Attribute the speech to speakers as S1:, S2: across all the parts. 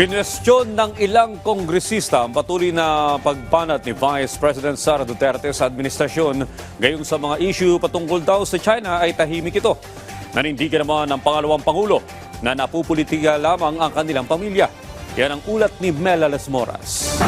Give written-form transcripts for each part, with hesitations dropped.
S1: Kinwestiyon ng ilang kongresista ang patuloy na pagbanat ni Vice President Sara Duterte sa administrasyon. Gayong sa mga issue patungkol daw sa China ay tahimik ito. Nanindigan naman ng pangalawang Pangulo na napupolitika lamang ang kanilang pamilya. Yan ang ulat ni Mela Las Moras.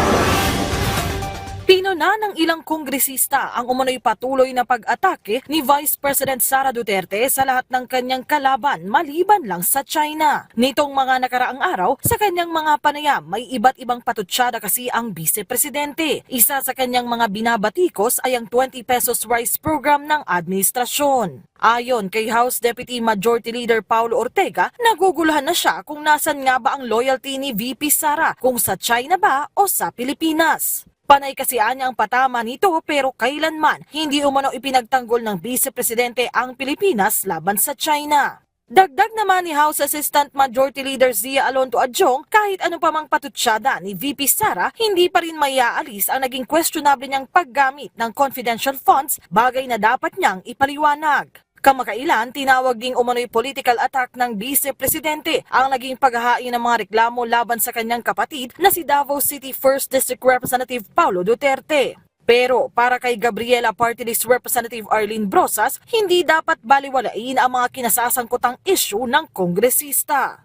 S2: Pinuna ng ilang kongresista ang umano'y patuloy na pag-atake ni Vice President Sara Duterte sa lahat ng kanyang kalaban maliban lang sa China. Nitong mga nakaraang araw, sa kanyang mga panayam may iba't ibang patutsada kasi ang vice-presidente. Isa sa kanyang mga binabatikos ay ang 20 pesos rice program ng administrasyon. Ayon kay House Deputy Majority Leader Paulo Ortega, naguguluhan na siya kung nasan nga ba ang loyalty ni VP Sara, kung sa China ba o sa Pilipinas. Panay kasi niya ang patama nito pero kailanman hindi umano ipinagtanggol ng Vice Presidente ang Pilipinas laban sa China. Dagdag naman ni House Assistant Majority Leader Zia Alonto Adjong, kahit ano pa mang patutsyada ni VP Sara, hindi pa rin maiaalis ang naging questionable niyang paggamit ng confidential funds, bagay na dapat niyang ipaliwanag. Kamakailan, tinawag ding umano'y political attack ng Vice Presidente ang naging paghahain ng mga reklamo laban sa kanyang kapatid na si Davao City 1st District Representative Paulo Duterte. Pero para kay Gabriela Party List Representative Arlene Brosas, hindi dapat baliwalain ang mga kinasasangkutang issue ng kongresista.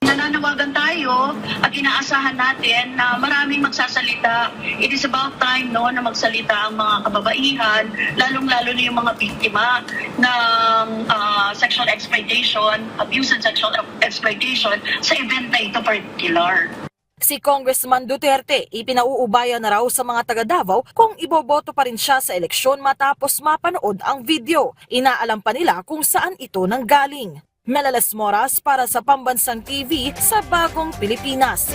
S3: Nananawagan tayo at inaasahan natin na maraming magsasalita. It is about time na magsalita ang mga kababaihan, lalong-lalo na yung mga biktima ng sexual exploitation, abuse and sexual exploitation sa event na ito particular.
S2: Si Congressman Duterte, ipinauubaya na raw sa mga taga Davao kung iboboto pa rin siya sa eleksyon matapos mapanood ang video. Inaalam pa nila kung saan ito nanggaling. Mela Las Moras para sa Pambansang TV sa Bagong Pilipinas.